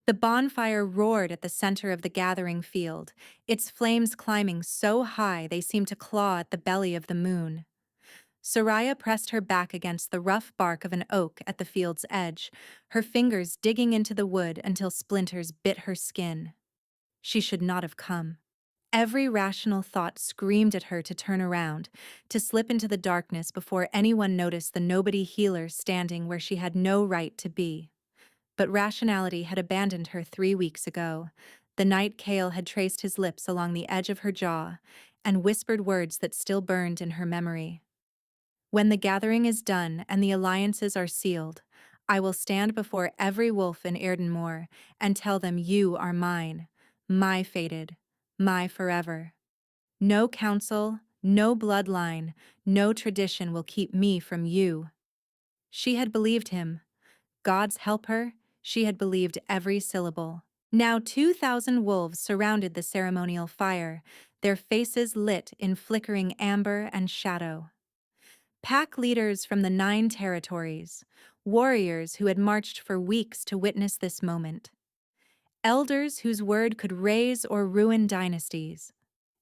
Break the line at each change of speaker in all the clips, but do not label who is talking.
The bonfire roared at the center of the gathering field, its flames climbing so high they seemed to claw at the belly of the moon. Soraya pressed her back against the rough bark of an oak at the field's edge, her fingers digging into the wood until splinters bit her skin. She should not have come. Every rational thought screamed at her to turn around, to slip into the darkness before anyone noticed the nobody healer standing where she had no right to be. But rationality had abandoned her 3 weeks ago, the night Cale had traced his lips along the edge of her jaw and whispered words that still burned in her memory. When the gathering is done and the alliances are sealed, I will stand before every wolf in Erdinmore and tell them you are mine, my fated, my forever. No council, no bloodline, no tradition will keep me from you. She had believed him. Gods help her, she had believed every syllable. Now 2,000 wolves surrounded the ceremonial fire, their faces lit in flickering amber and shadow. Pack leaders from the 9 territories, warriors who had marched for weeks to witness this moment. Elders whose word could raise or ruin dynasties.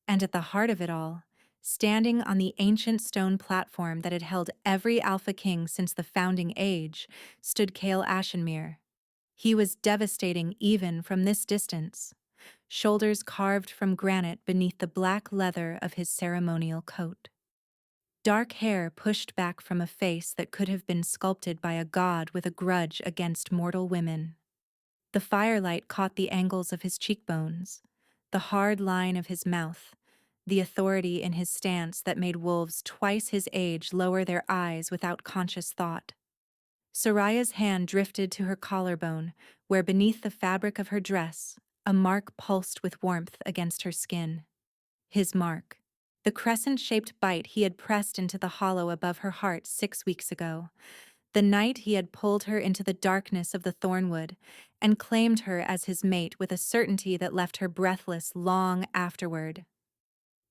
And at the heart of it all, standing on the ancient stone platform that had held every Alpha King since the founding age, stood Cale Ashenmere. He was devastating even from this distance, shoulders carved from granite beneath the black leather of his ceremonial coat. Dark hair pushed back from a face that could have been sculpted by a god with a grudge against mortal women. The firelight caught the angles of his cheekbones, the hard line of his mouth, the authority in his stance that made wolves twice his age lower their eyes without conscious thought. Soraya's hand drifted to her collarbone, where beneath the fabric of her dress, a mark pulsed with warmth against her skin. His mark. The crescent-shaped bite he had pressed into the hollow above her heart 6 weeks ago, the night he had pulled her into the darkness of the thornwood and claimed her as his mate with a certainty that left her breathless long afterward.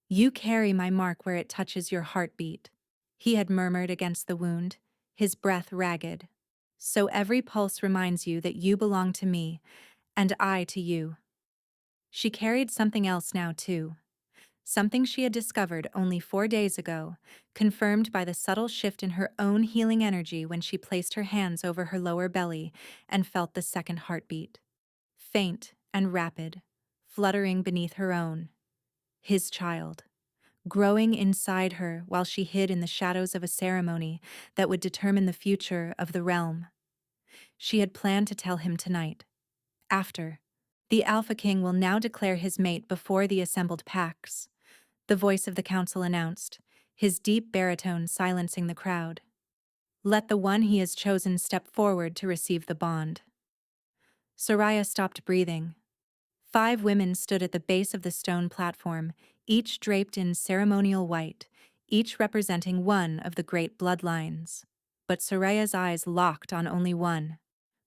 "You carry my mark where it touches your heartbeat," he had murmured against the wound, his breath ragged. "So every pulse reminds you that you belong to me, and I to you." She carried something else now, too. Something she had discovered only 4 days ago, confirmed by the subtle shift in her own healing energy when she placed her hands over her lower belly and felt the second heartbeat. Faint and rapid, fluttering beneath her own. His child. Growing inside her while she hid in the shadows of a ceremony that would determine the future of the realm. She had planned to tell him tonight. After. The Alpha King will now declare his mate before the assembled packs. The voice of the council announced, his deep baritone silencing the crowd. Let the one he has chosen step forward to receive the bond. Soraya stopped breathing. 5 women stood at the base of the stone platform, each draped in ceremonial white, each representing one of the great bloodlines. But Soraya's eyes locked on only one.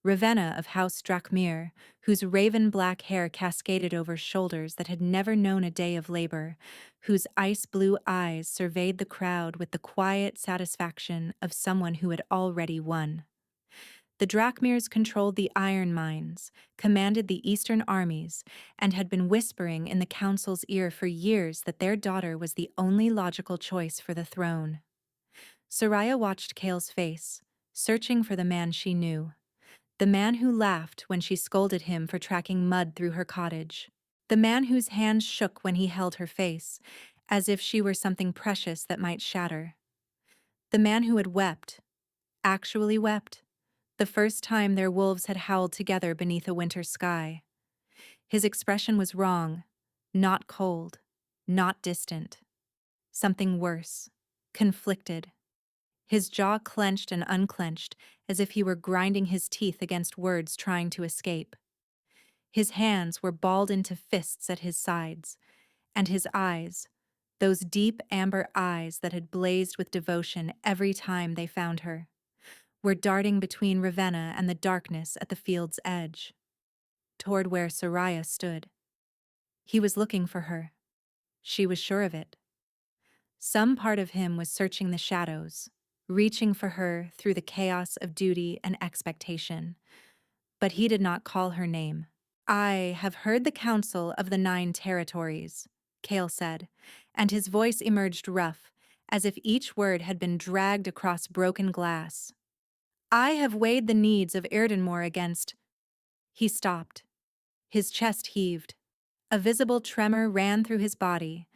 Ravenna of House Drakmir, whose raven-black hair cascaded over shoulders that had never known a day of labor, whose ice-blue eyes surveyed the crowd with the quiet satisfaction of someone who had already won. The Drakmirs controlled the iron mines, commanded the eastern armies, and had been whispering in the council's ear for years that their daughter was the only logical choice for the throne. Soraya watched Cale's face, searching for the man she knew. The man who laughed when she scolded him for tracking mud through her cottage. The man whose hands shook when he held her face, as if she were something precious that might shatter. The man who had wept, actually wept, the first time their wolves had howled together beneath a winter sky. His expression was wrong, not cold, not distant. Something worse, conflicted. His jaw clenched and unclenched, as if he were grinding his teeth against words trying to escape. His hands were balled into fists at his sides, and his eyes, those deep amber eyes that had blazed with devotion every time they found her, were darting between Ravenna and the darkness at the field's edge, toward where Soraya stood. He was looking for her. She was sure of it. Some part of him was searching the shadows, reaching for her through the chaos of duty and expectation. But he did not call her name. I have heard the counsel of the 9 territories, Kale said, and his voice emerged rough, as if each word had been dragged across broken glass. I have weighed the needs of Erdinmore against— He stopped. His chest heaved. A visible tremor ran through his body,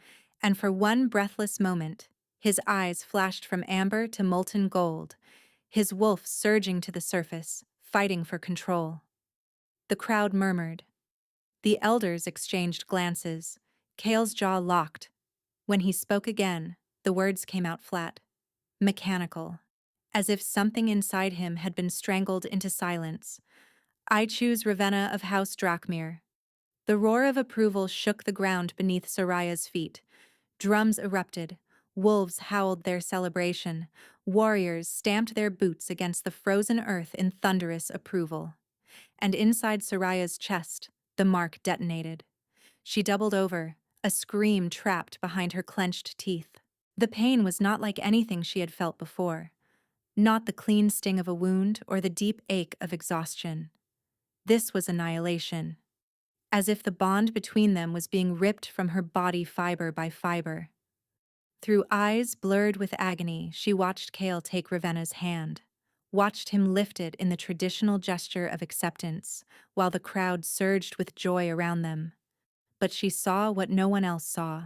and for one breathless moment, his eyes flashed from amber to molten gold, his wolf surging to the surface, fighting for control. The crowd murmured. The elders exchanged glances. Kale's jaw locked. When he spoke again, the words came out flat, mechanical, as if something inside him had been strangled into silence. I choose Ravenna of House Drakmir. The roar of approval shook the ground beneath Soraya's feet. Drums erupted. Wolves howled their celebration. Warriors stamped their boots against the frozen earth in thunderous approval. And inside Soraya's chest, the mark detonated. She doubled over, a scream trapped behind her clenched teeth. The pain was not like anything she had felt before. Not the clean sting of a wound or the deep ache of exhaustion. This was annihilation. As if the bond between them was being ripped from her body fiber by fiber. Through eyes blurred with agony, she watched Kale take Ravenna's hand, watched him lift it in the traditional gesture of acceptance, while the crowd surged with joy around them. But she saw what no one else saw.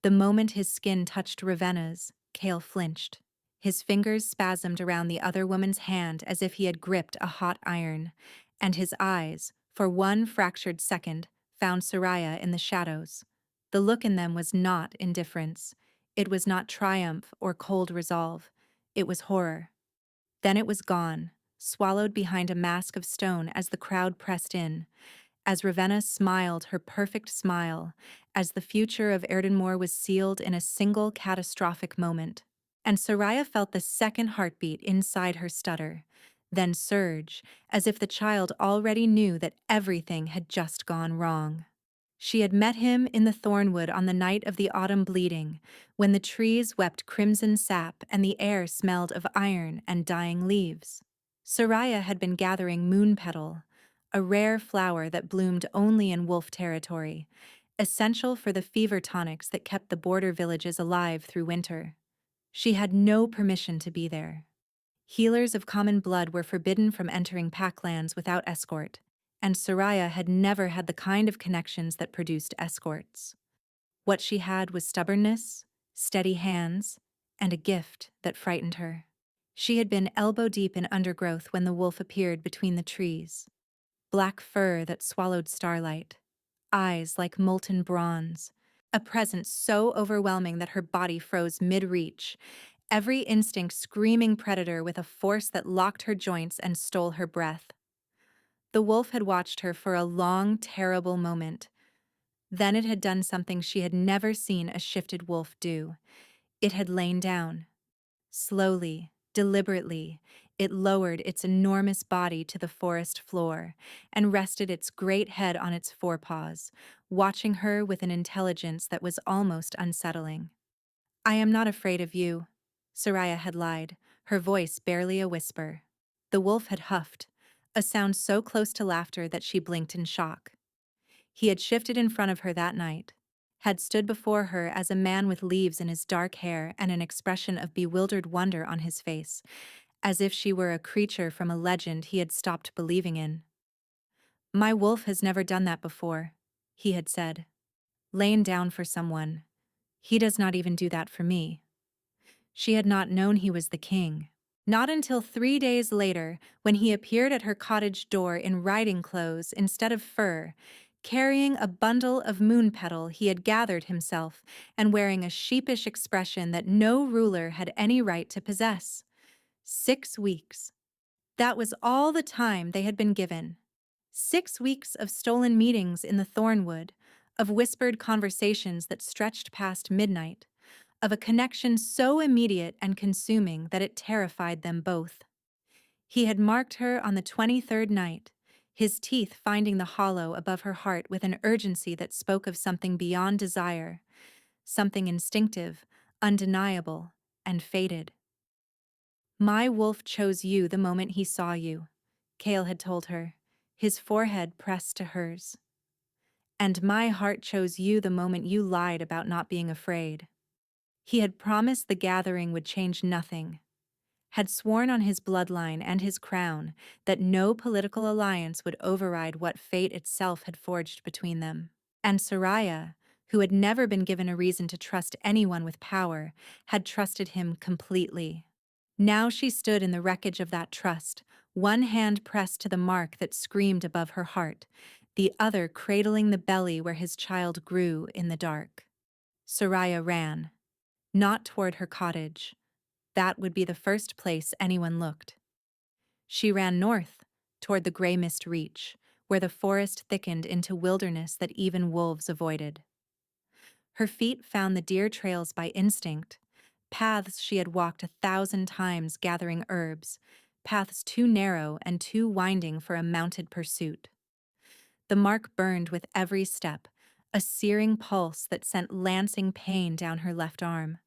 The moment his skin touched Ravenna's, Kale flinched. His fingers spasmed around the other woman's hand as if he had gripped a hot iron, and his eyes, for one fractured second, found Soraya in the shadows. The look in them was not indifference. It was not triumph or cold resolve. It was horror. Then it was gone, swallowed behind a mask of stone as the crowd pressed in. As Ravenna smiled her perfect smile, as the future of Erdinmore was sealed in a single catastrophic moment. And Soraya felt the second heartbeat inside her stutter, then surge, as if the child already knew that everything had just gone wrong. She had met him in the thornwood on the night of the autumn bleeding, when the trees wept crimson sap and the air smelled of iron and dying leaves. Soraya had been gathering moon petal, a rare flower that bloomed only in wolf territory, essential for the fever tonics that kept the border villages alive through winter. She had no permission to be there. Healers of common blood were forbidden from entering packlands without escort, and Soraya had never had the kind of connections that produced escorts. What she had was stubbornness, steady hands, and a gift that frightened her. She had been elbow-deep in undergrowth when the wolf appeared between the trees. Black fur that swallowed starlight, eyes like molten bronze, a presence so overwhelming that her body froze mid-reach, every instinct screaming predator with a force that locked her joints and stole her breath. The wolf had watched her for a long, terrible moment. Then it had done something she had never seen a shifted wolf do. It had lain down. Slowly, deliberately, it lowered its enormous body to the forest floor and rested its great head on its forepaws, watching her with an intelligence that was almost unsettling. I am not afraid of you, Soraya had lied, her voice barely a whisper. The wolf had huffed, a sound so close to laughter that she blinked in shock. He had shifted in front of her that night, had stood before her as a man with leaves in his dark hair and an expression of bewildered wonder on his face, as if she were a creature from a legend he had stopped believing in. My wolf has never done that before, he had said. Lain down for someone. He does not even do that for me. She had not known he was the king. Not until 3 days later, when he appeared at her cottage door in riding clothes instead of fur, carrying a bundle of moon petal he had gathered himself and wearing a sheepish expression that no ruler had any right to possess. 6 weeks. That was all the time they had been given. 6 weeks of stolen meetings in the thornwood, of whispered conversations that stretched past midnight, of a connection so immediate and consuming that it terrified them both. He had marked her on the 23rd night, his teeth finding the hollow above her heart with an urgency that spoke of something beyond desire, something instinctive, undeniable, and fated. My wolf chose you the moment he saw you, Kale had told her, his forehead pressed to hers. "And my heart chose you the moment you lied about not being afraid." He had promised the gathering would change nothing, had sworn on his bloodline and his crown that no political alliance would override what fate itself had forged between them. And Soraya, who had never been given a reason to trust anyone with power, had trusted him completely. Now she stood in the wreckage of that trust, one hand pressed to the mark that screamed above her heart, the other cradling the belly where his child grew in the dark. Soraya ran, not toward her cottage. That would be the first place anyone looked. She ran north, toward the gray mist reach, where the forest thickened into wilderness that even wolves avoided. Her feet found the deer trails by instinct, paths she had walked 1,000 times gathering herbs, paths too narrow and too winding for a mounted pursuit. The mark burned with every step, a searing pulse that sent lancing pain down her left arm.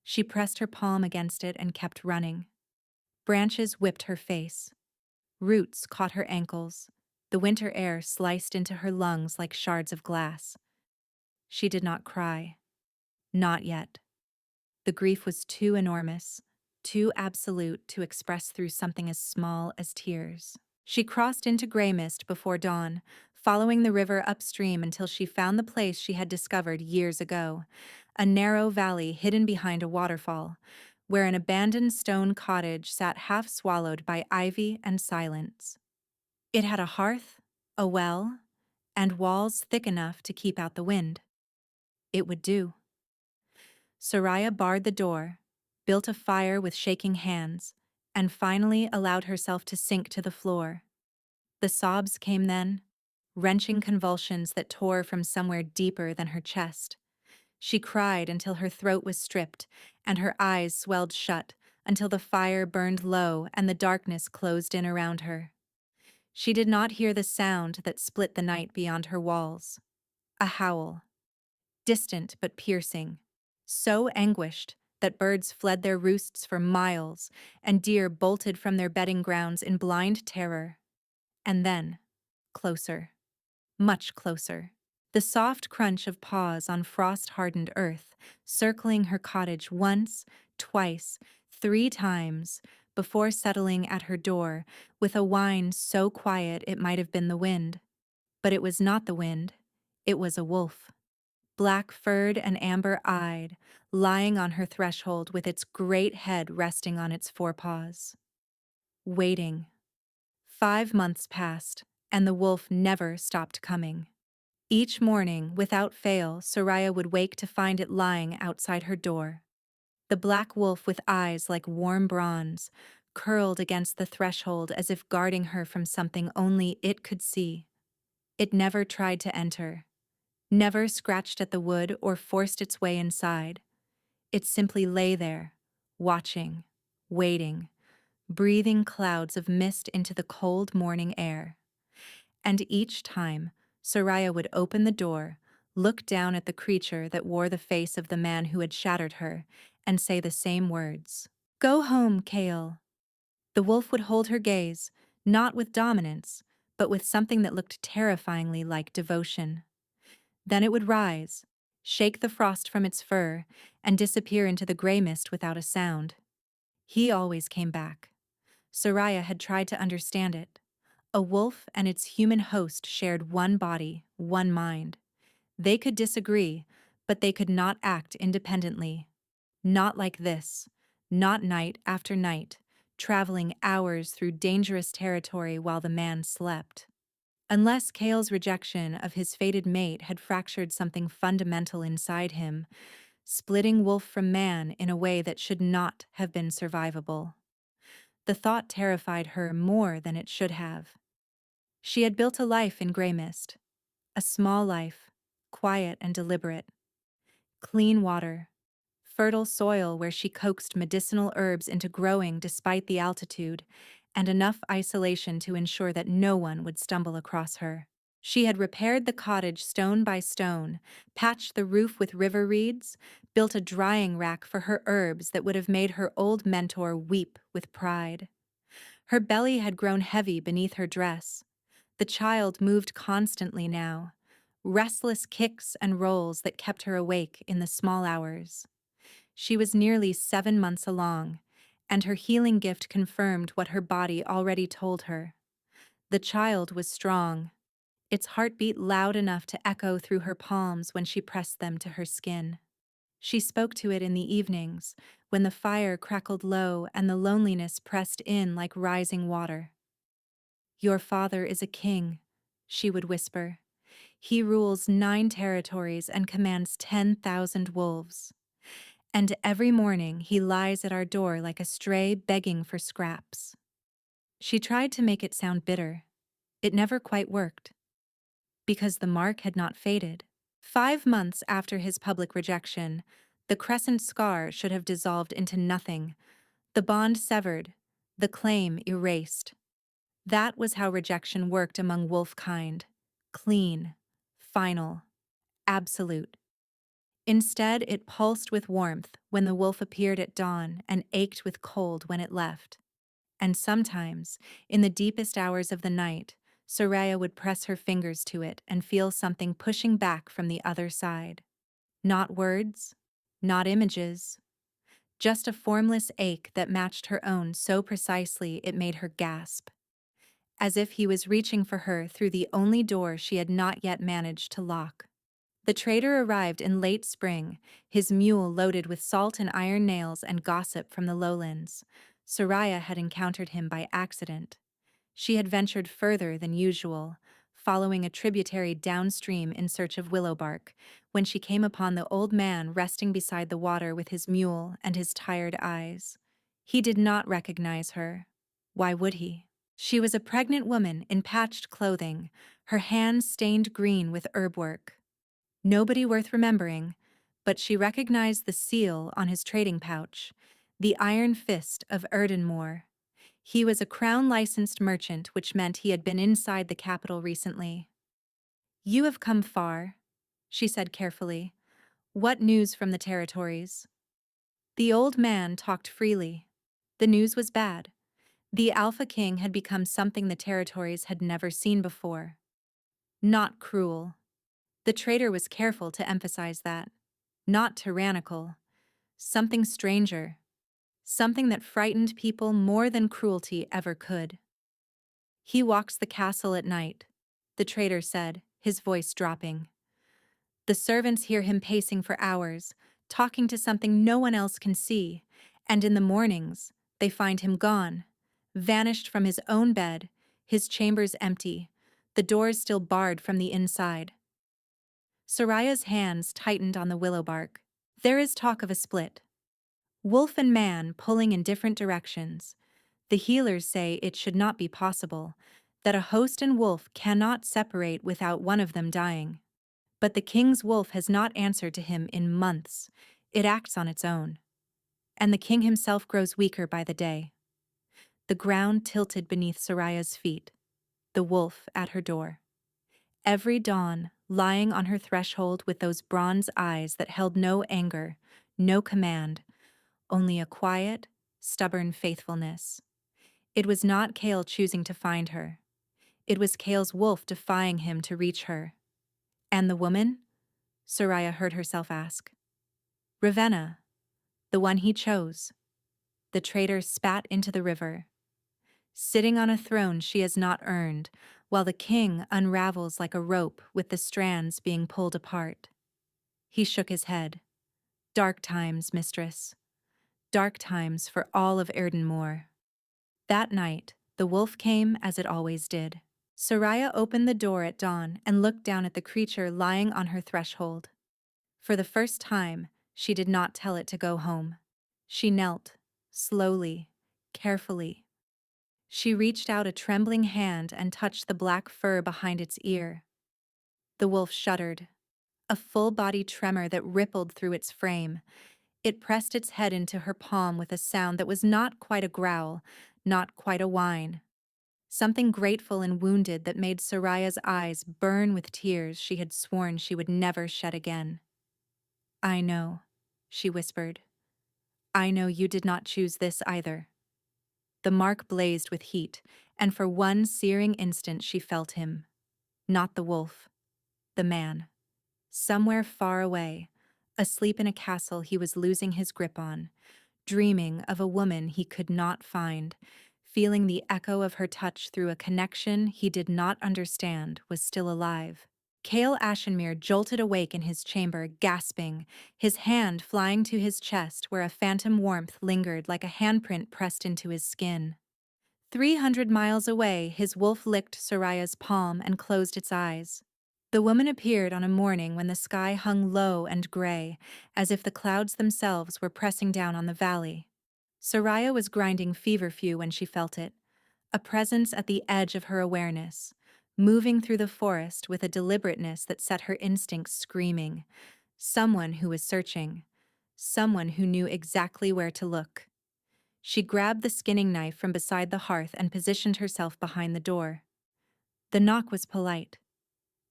She pressed her palm against it and kept running. Branches whipped her face. Roots caught her ankles. The winter air sliced into her lungs like shards of glass. She did not cry. Not yet. The grief was too enormous, too absolute to express through something as small as tears. She crossed into gray mist before dawn, following the river upstream until she found the place she had discovered years ago, a narrow valley hidden behind a waterfall, where an abandoned stone cottage sat half swallowed by ivy and silence. It had a hearth, a well, and walls thick enough to keep out the wind. It would do. Soraya barred the door, built a fire with shaking hands, and finally allowed herself to sink to the floor. The sobs came then, wrenching convulsions that tore from somewhere deeper than her chest. She cried until her throat was stripped and her eyes swelled shut, until the fire burned low and the darkness closed in around her. She did not hear the sound that split the night beyond her walls. A howl. Distant but piercing. So anguished that birds fled their roosts for miles and deer bolted from their bedding grounds in blind terror. And then, closer. Much closer. The soft crunch of paws on frost-hardened earth, circling her cottage once, twice, 3 times, before settling at her door with a whine so quiet it might have been the wind. But it was not the wind. It was a wolf. Black-furred and amber-eyed, lying on her threshold with its great head resting on its forepaws. Waiting. 5 months passed, and the wolf never stopped coming. Each morning, without fail, Soraya would wake to find it lying outside her door. The black wolf with eyes like warm bronze, curled against the threshold as if guarding her from something only it could see. It never tried to enter, never scratched at the wood or forced its way inside. It simply lay there, watching, waiting, breathing clouds of mist into the cold morning air. And each time, Soraya would open the door, look down at the creature that wore the face of the man who had shattered her, and say the same words. "Go home, Kale." The wolf would hold her gaze, not with dominance, but with something that looked terrifyingly like devotion. Then it would rise, shake the frost from its fur, and disappear into the gray mist without a sound. He always came back. Soraya had tried to understand it. A wolf and its human host shared one body, one mind. They could disagree, but they could not act independently. Not like this. Not night after night, traveling hours through dangerous territory while the man slept. Unless Kale's rejection of his fated mate had fractured something fundamental inside him, splitting wolf from man in a way that should not have been survivable. The thought terrified her more than it should have. She had built a life in Grey Mist. A small life, quiet and deliberate. Clean water, fertile soil where she coaxed medicinal herbs into growing despite the altitude, and enough isolation to ensure that no one would stumble across her. She had repaired the cottage stone by stone, patched the roof with river reeds, built a drying rack for her herbs that would have made her old mentor weep with pride. Her belly had grown heavy beneath her dress. The child moved constantly now, restless kicks and rolls that kept her awake in the small hours. She was nearly 7 months along, and her healing gift confirmed what her body already told her. The child was strong, its heartbeat loud enough to echo through her palms when she pressed them to her skin. She spoke to it in the evenings, when the fire crackled low and the loneliness pressed in like rising water. "Your father is a king," she would whisper. "He rules 9 territories and commands 10,000 wolves. And every morning he lies at our door like a stray begging for scraps." She tried to make it sound bitter. It never quite worked, because the mark had not faded. 5 months after his public rejection, the crescent scar should have dissolved into nothing, the bond severed, the claim erased. That was how rejection worked among wolf kind. Clean, final, absolute. Instead, it pulsed with warmth when the wolf appeared at dawn and ached with cold when it left. And sometimes, in the deepest hours of the night, Soraya would press her fingers to it and feel something pushing back from the other side. Not words, not images, just a formless ache that matched her own so precisely it made her gasp. As if he was reaching for her through the only door she had not yet managed to lock. The trader arrived in late spring, his mule loaded with salt and iron nails and gossip from the lowlands. Soraya had encountered him by accident. She had ventured further than usual, following a tributary downstream in search of willow bark, when she came upon the old man resting beside the water with his mule and his tired eyes. He did not recognize her. Why would he? She was a pregnant woman in patched clothing, her hands stained green with herb work. Nobody worth remembering, but she recognized the seal on his trading pouch, the iron fist of Erdinmore. He was a crown-licensed merchant, which meant he had been inside the capital recently. "You have come far," she said carefully. "What news from the territories?" The old man talked freely. The news was bad. The Alpha King had become something the territories had never seen before. Not cruel. The trader was careful to emphasize that. Not tyrannical. Something stranger. Something that frightened people more than cruelty ever could. "He walks the castle at night," the trader said, his voice dropping. "The servants hear him pacing for hours, talking to something no one else can see, and in the mornings, they find him gone, vanished from his own bed, his chambers empty, the doors still barred from the inside." Soraya's hands tightened on the willow bark. "There is talk of a split. Wolf and man pulling in different directions. The healers say it should not be possible, that a host and wolf cannot separate without one of them dying. But the king's wolf has not answered to him in months. It acts on its own. And the king himself grows weaker by the day." The ground tilted beneath Soraya's feet, the wolf at her door. Every dawn, lying on her threshold with those bronze eyes that held no anger, no command, only a quiet, stubborn faithfulness. It was not Kale choosing to find her. It was Kale's wolf defying him to reach her. "And the woman?" Soraya heard herself ask. "Ravenna, the one he chose." The traitor spat into the river. "Sitting on a throne she has not earned, while the king unravels like a rope with the strands being pulled apart." He shook his head. "Dark times, mistress. Dark times for all of Erdinmore." That night, the wolf came as it always did. Soraya opened the door at dawn and looked down at the creature lying on her threshold. For the first time, she did not tell it to go home. She knelt, slowly, carefully. She reached out a trembling hand and touched the black fur behind its ear. The wolf shuddered, a full-body tremor that rippled through its frame. It pressed its head into her palm with a sound that was not quite a growl, not quite a whine. Something grateful and wounded that made Soraya's eyes burn with tears she had sworn she would never shed again. "I know," she whispered. "I know you did not choose this either." The mark blazed with heat, and for one searing instant she felt him. Not the wolf. The man. Somewhere far away, asleep in a castle he was losing his grip on, dreaming of a woman he could not find, feeling the echo of her touch through a connection he did not understand was still alive. Cale Ashenmere jolted awake in his chamber, gasping, his hand flying to his chest where a phantom warmth lingered like a handprint pressed into his skin. 300 miles away, his wolf licked Soraya's palm and closed its eyes. The woman appeared on a morning when the sky hung low and gray, as if the clouds themselves were pressing down on the valley. Soraya was grinding feverfew when she felt it, a presence at the edge of her awareness, moving through the forest with a deliberateness that set her instincts screaming. Someone who was searching. Someone who knew exactly where to look. She grabbed the skinning knife from beside the hearth and positioned herself behind the door. The knock was polite,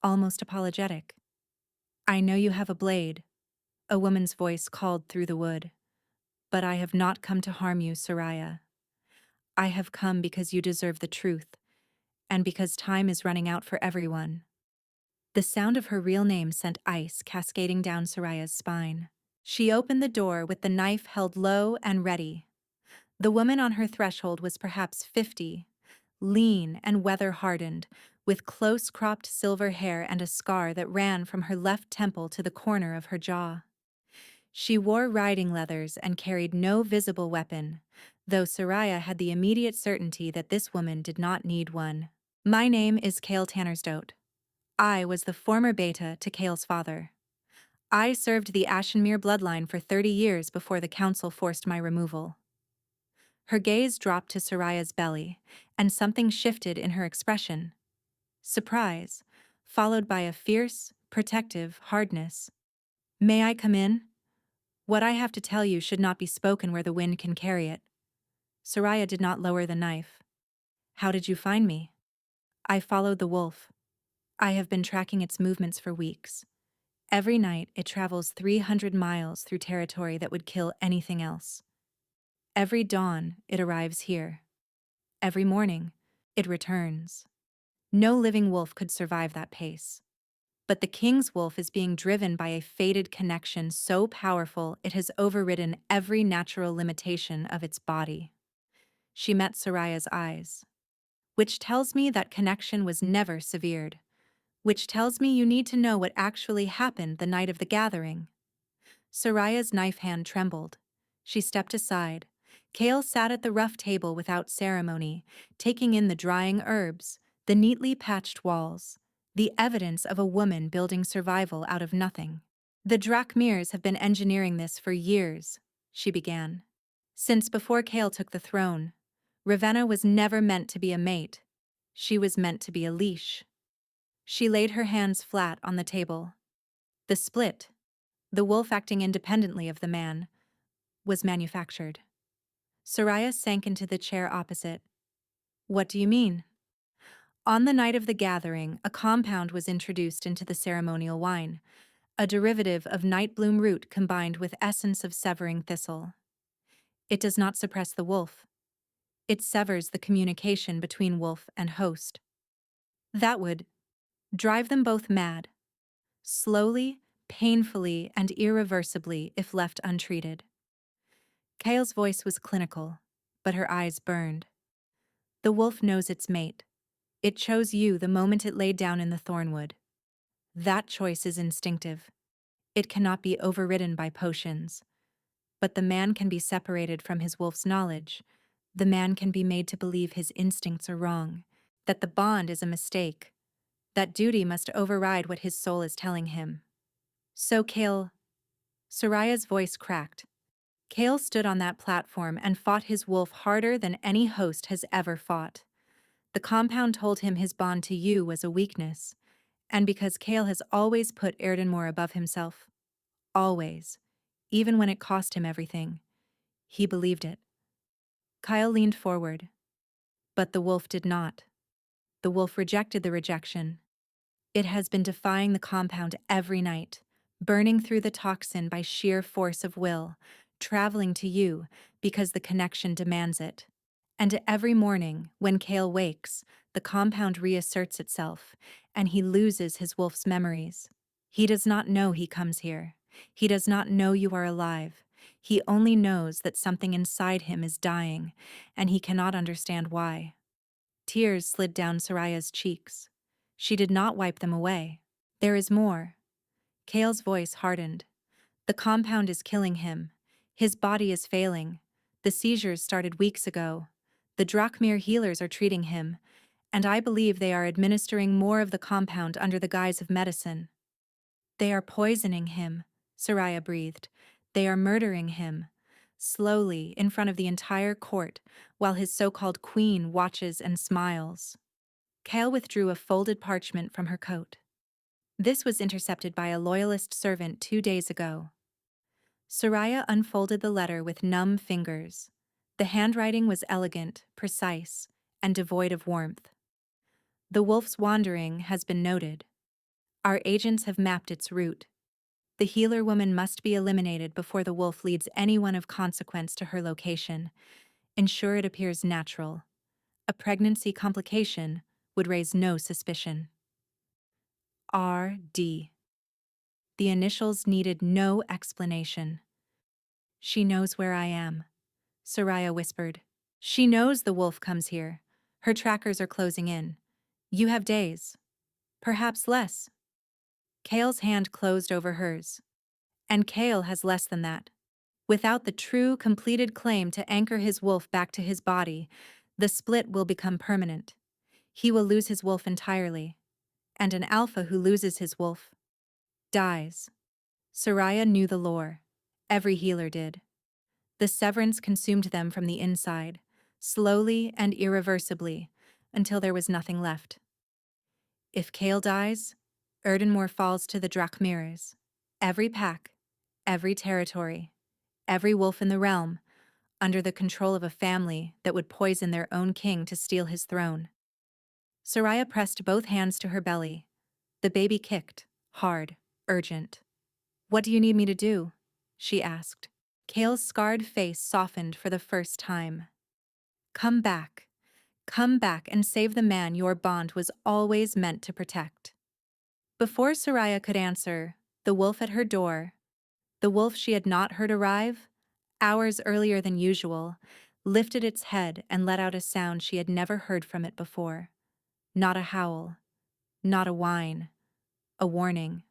almost apologetic. "I know you have a blade," a woman's voice called through the wood. "But I have not come to harm you, Soraya. I have come because you deserve the truth, and because time is running out for everyone." The sound of her real name sent ice cascading down Soraya's spine. She opened the door with the knife held low and ready. The woman on her threshold was perhaps 50, lean and weather-hardened, with close-cropped silver hair and a scar that ran from her left temple to the corner of her jaw. She wore riding leathers and carried no visible weapon, though Soraya had the immediate certainty that this woman did not need one. "My name is Cale Tannersdote. I was the former beta to Cale's father. I served the Ashenmere bloodline for 30 years before the council forced my removal." Her gaze dropped to Soraya's belly, and something shifted in her expression. Surprise, followed by a fierce, protective hardness. "May I come in? What I have to tell you should not be spoken where the wind can carry it." Soraya did not lower the knife. "How did you find me?" "I followed the wolf. I have been tracking its movements for weeks. Every night it travels 300 miles through territory that would kill anything else. Every dawn it arrives here. Every morning it returns. No living wolf could survive that pace. But the king's wolf is being driven by a fated connection so powerful it has overridden every natural limitation of its body." She met Soraya's eyes. "Which tells me that connection was never severed. Which tells me you need to know what actually happened the night of the gathering." Soraya's knife hand trembled. She stepped aside. Cale sat at the rough table without ceremony, taking in the drying herbs, the neatly patched walls, the evidence of a woman building survival out of nothing. "The Drakmeres have been engineering this for years," she began. "Since before Cale took the throne, Ravenna was never meant to be a mate. She was meant to be a leash." She laid her hands flat on the table. The split, the wolf acting independently of the man, was manufactured. Soraya sank into the chair opposite. "What do you mean?" "On the night of the gathering, a compound was introduced into the ceremonial wine, a derivative of nightbloom root combined with essence of severing thistle. It does not suppress the wolf. It severs the communication between wolf and host. That would drive them both mad, slowly, painfully, and irreversibly if left untreated." Cale's voice was clinical, but her eyes burned. "The wolf knows its mate. It chose you the moment it laid down in the thornwood. That choice is instinctive. It cannot be overridden by potions. But the man can be separated from his wolf's knowledge. The man can be made to believe his instincts are wrong, that the bond is a mistake, that duty must override what his soul is telling him. So Cale..." Soraya's voice cracked. "Cale stood on that platform and fought his wolf harder than any host has ever fought. The compound told him his bond to you was a weakness, and because Cale has always put Erdinmore above himself, always, even when it cost him everything, he believed it." Kyle leaned forward. "But the wolf did not. The wolf rejected the rejection. It has been defying the compound every night, burning through the toxin by sheer force of will, traveling to you because the connection demands it. And every morning, when Kale wakes, the compound reasserts itself, and he loses his wolf's memories. He does not know he comes here. He does not know you are alive. He only knows that something inside him is dying, and he cannot understand why. Tears slid down Soraya's cheeks. She did not wipe them away. There is more. Kale's voice hardened. The compound is killing him. His body is failing. The seizures started weeks ago. The Drakmir healers are treating him, and I believe they are administering more of the compound under the guise of medicine. They are poisoning him, Soraya breathed. They are murdering him. Slowly, in front of the entire court, while his so-called queen watches and smiles. Kale withdrew a folded parchment from her coat. This was intercepted by a loyalist servant 2 days ago. Soraya unfolded the letter with numb fingers. The handwriting was elegant, precise, and devoid of warmth. The wolf's wandering has been noted. Our agents have mapped its route. The healer woman must be eliminated before the wolf leads anyone of consequence to her location. Ensure it appears natural. A pregnancy complication would raise no suspicion. R.D. The initials needed no explanation. She knows where I am, Soraya whispered. She knows the wolf comes here. Her trackers are closing in. You have days. Perhaps less. Kale's hand closed over hers. And Kale has less than that. Without the true, completed claim to anchor his wolf back to his body, the split will become permanent. He will lose his wolf entirely. And an alpha who loses his wolf dies. Soraya knew the lore. Every healer did. The severance consumed them from the inside, slowly and irreversibly, until there was nothing left. If Kale dies, Erdinmore falls to the Drakmiras. Every pack, every territory, every wolf in the realm, under the control of a family that would poison their own king to steal his throne. Soraya pressed both hands to her belly. The baby kicked, hard, urgent. What do you need me to do? She asked. Kale's scarred face softened for the first time. Come back and save the man your bond was always meant to protect. Before Soraya could answer, the wolf at her door, the wolf she had not heard arrive, hours earlier than usual, lifted its head and let out a sound she had never heard from it before. Not a howl, not a whine, a warning.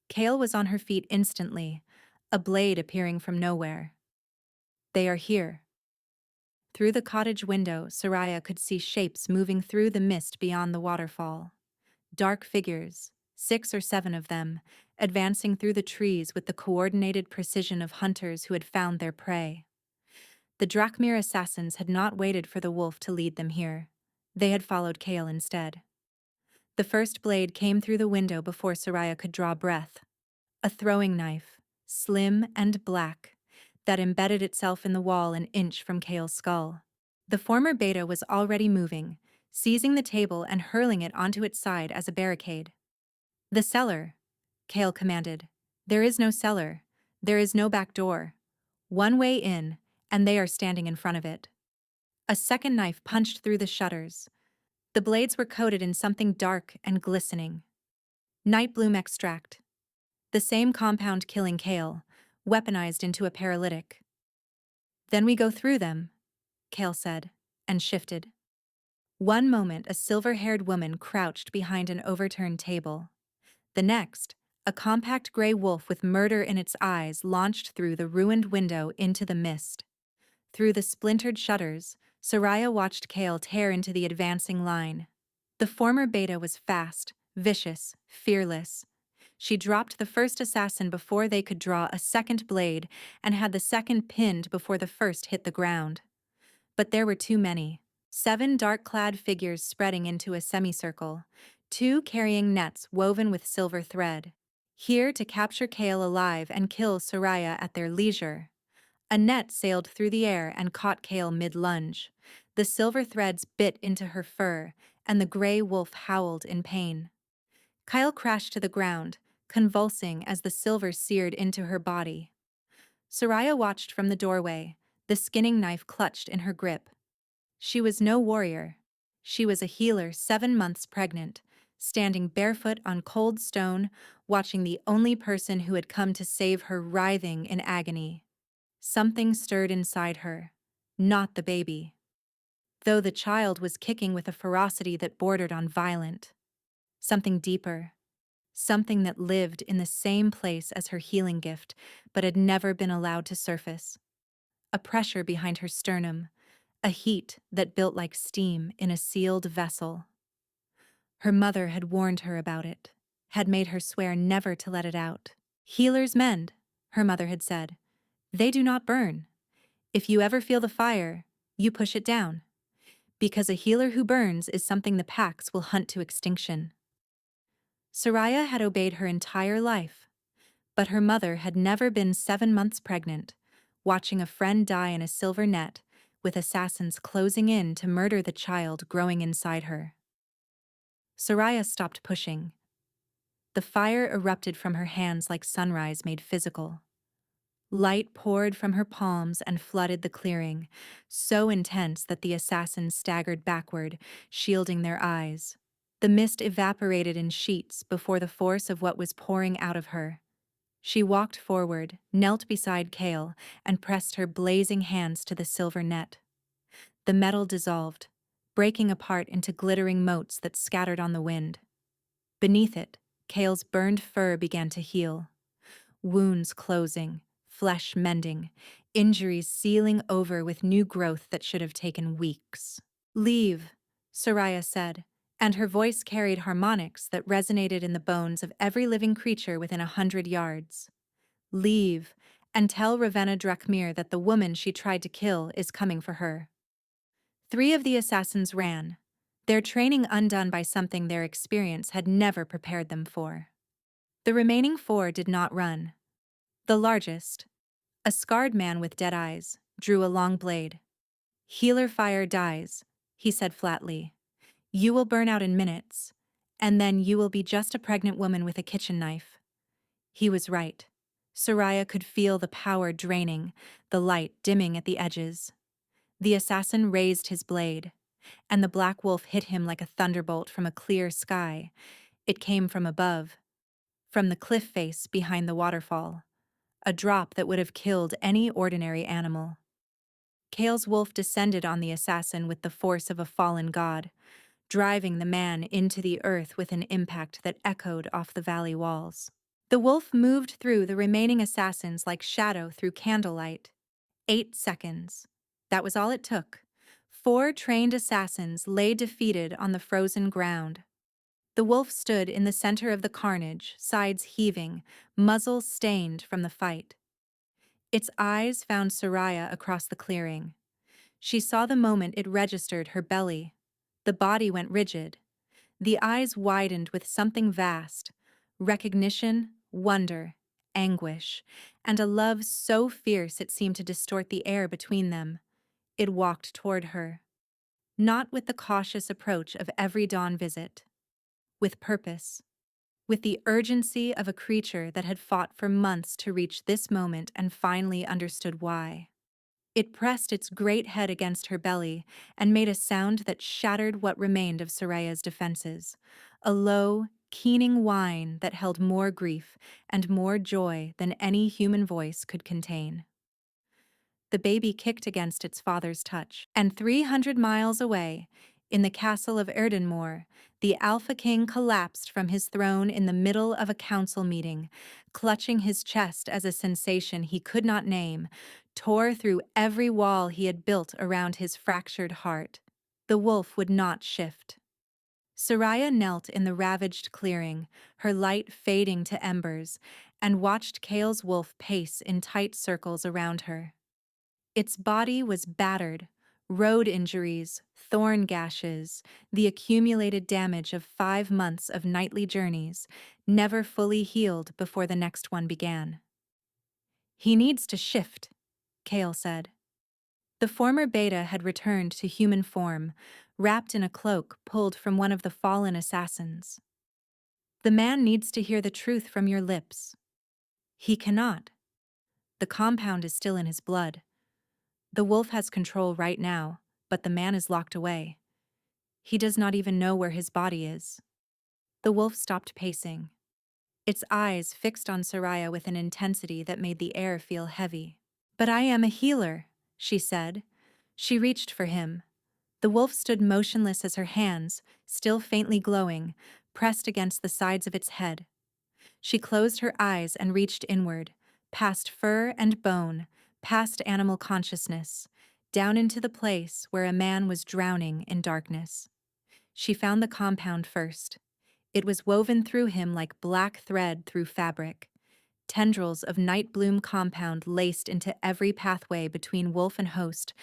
Kale was on her feet instantly, a blade appearing from nowhere. They are here. Through the cottage window, Soraya could see shapes moving through the mist beyond the waterfall. Dark figures, 6 or 7 of them, advancing through the trees with the coordinated precision of hunters who had found their prey. The Drakmir assassins had not waited for the wolf to lead them here. They had followed Kale instead. The first blade came through the window before Soraya could draw breath. A throwing knife, slim and black, that embedded itself in the wall an inch from Kale's skull. The former beta was already moving, seizing the table and hurling it onto its side as a barricade. The cellar, Kale commanded. There is no cellar. There is no back door. One way in, and they are standing in front of it. A second knife punched through the shutters. The blades were coated in something dark and glistening. Night bloom extract. The same compound killing Kale, weaponized into a paralytic. Then we go through them, Kale said, and shifted. One moment a silver-haired woman crouched behind an overturned table. The next, a compact gray wolf with murder in its eyes launched through the ruined window into the mist. Through the splintered shutters, Soraya watched Kale tear into the advancing line. The former beta was fast, vicious, fearless. She dropped the first assassin before they could draw a second blade and had the second pinned before the first hit the ground. But there were too many. 7 dark-clad figures spreading into a semicircle, 2 carrying nets woven with silver thread. Here to capture Kale alive and kill Soraya at their leisure. A net sailed through the air and caught Kale mid-lunge. The silver threads bit into her fur, and the gray wolf howled in pain. Kyle crashed to the ground, convulsing as the silver seared into her body. Soraya watched from the doorway, the skinning knife clutched in her grip. She was no warrior. She was a healer 7 months pregnant, standing barefoot on cold stone, watching the only person who had come to save her writhing in agony. Something stirred inside her, not the baby, though the child was kicking with a ferocity that bordered on violent. Something deeper, something that lived in the same place as her healing gift but had never been allowed to surface. A pressure behind her sternum, a heat that built like steam in a sealed vessel. Her mother had warned her about it, had made her swear never to let it out. Healers mend, her mother had said. They do not burn. If you ever feel the fire, you push it down. Because a healer who burns is something the packs will hunt to extinction. Soraya had obeyed her entire life, but her mother had never been 7 months pregnant, watching a friend die in a silver net, with assassins closing in to murder the child growing inside her. Soraya stopped pushing. The fire erupted from her hands like sunrise made physical. Light poured from her palms and flooded the clearing, so intense that the assassins staggered backward, shielding their eyes. The mist evaporated in sheets before the force of what was pouring out of her. She walked forward, knelt beside Kale, and pressed her blazing hands to the silver net. The metal dissolved, breaking apart into glittering motes that scattered on the wind. Beneath it, Kale's burned fur began to heal. Wounds closing, flesh mending, injuries sealing over with new growth that should have taken weeks. "Leave," Soraya said, and her voice carried harmonics that resonated in the bones of every living creature within 100 yards. "Leave, and tell Ravenna Drakmir that the woman she tried to kill is coming for her." 3 of the assassins ran, their training undone by something their experience had never prepared them for. The remaining 4 did not run. The largest, a scarred man with dead eyes, drew a long blade. "Healer fire dies," he said flatly. "You will burn out in minutes, and then you will be just a pregnant woman with a kitchen knife." He was right. Soraya could feel the power draining, the light dimming at the edges. The assassin raised his blade, and the black wolf hit him like a thunderbolt from a clear sky. It came from above, from the cliff face behind the waterfall, a drop that would have killed any ordinary animal. Kale's wolf descended on the assassin with the force of a fallen god, driving the man into the earth with an impact that echoed off the valley walls. The wolf moved through the remaining assassins like shadow through candlelight. 8 seconds. That was all it took. 4 trained assassins lay defeated on the frozen ground. The wolf stood in the center of the carnage, sides heaving, muzzle stained from the fight. Its eyes found Soraya across the clearing. She saw the moment it registered her belly. The body went rigid. The eyes widened with something vast, recognition, wonder, anguish, and a love so fierce it seemed to distort the air between them. It walked toward her. Not with the cautious approach of every dawn visit. With purpose. With the urgency of a creature that had fought for months to reach this moment and finally understood why. It pressed its great head against her belly and made a sound that shattered what remained of Soraya's defenses. A low, keening whine that held more grief and more joy than any human voice could contain. The baby kicked against its father's touch, and 300 miles away, in the castle of Erdinmore, the Alpha King collapsed from his throne in the middle of a council meeting, clutching his chest as a sensation he could not name, tore through every wall he had built around his fractured heart. The wolf would not shift. Soraya knelt in the ravaged clearing, her light fading to embers, and watched Kale's wolf pace in tight circles around her. Its body was battered, road injuries, thorn gashes, the accumulated damage of 5 months of nightly journeys, never fully healed before the next one began. "He needs to shift," Kale said. The former beta had returned to human form, wrapped in a cloak pulled from one of the fallen assassins. "The man needs to hear the truth from your lips." "He cannot. The compound is still in his blood. The wolf has control right now, but the man is locked away. He does not even know where his body is." The wolf stopped pacing, its eyes fixed on Soraya with an intensity that made the air feel heavy. "But I am a healer," she said. She reached for him. The wolf stood motionless as her hands, still faintly glowing, pressed against the sides of its head. She closed her eyes and reached inward, past fur and bone, past animal consciousness, down into the place where a man was drowning in darkness. She found the compound first. It was woven through him like black thread through fabric. Tendrils of night bloom compound laced into every pathway between wolf and host,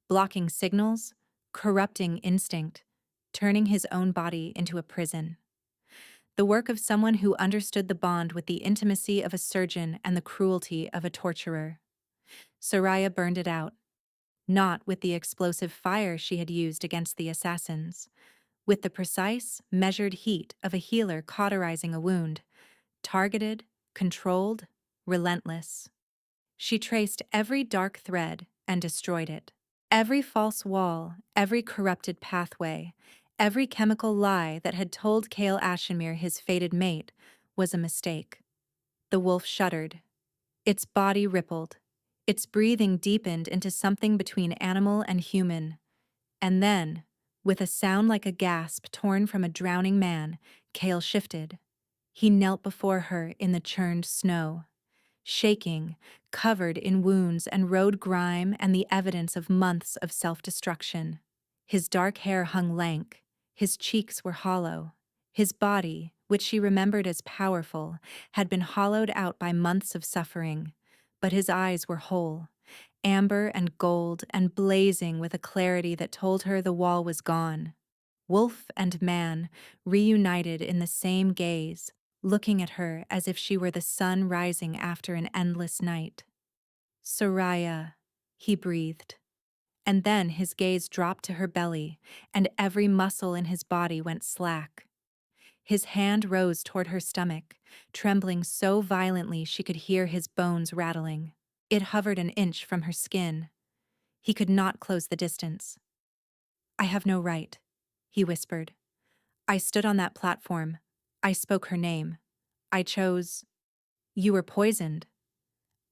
blocking signals, corrupting instinct, turning his own body into a prison. The work of someone who understood the bond with the intimacy of a surgeon and the cruelty of a torturer. Soraya burned it out, not with the explosive fire she had used against the assassins, with the precise, measured heat of a healer cauterizing a wound, targeted, controlled, relentless. She traced every dark thread and destroyed it. Every false wall, every corrupted pathway, every chemical lie that had told Cale Ashemere his fated mate was a mistake. The wolf shuddered. Its body rippled. Its breathing deepened into something between animal and human. And then, with a sound like a gasp torn from a drowning man, Cale shifted. He knelt before her in the churned snow, shaking, covered in wounds and road grime and the evidence of months of self-destruction. His dark hair hung lank, his cheeks were hollow. His body, which she remembered as powerful, had been hollowed out by months of suffering, but his eyes were whole, amber and gold and blazing with a clarity that told her the wall was gone. Wolf and man, reunited in the same gaze, looking at her as if she were the sun rising after an endless night. "Soraya," he breathed. And then his gaze dropped to her belly, and every muscle in his body went slack. His hand rose toward her stomach, trembling so violently she could hear his bones rattling. It hovered an inch from her skin. He could not close the distance. "I have no right," he whispered. "I stood on that platform. I spoke her name. I chose. You were poisoned."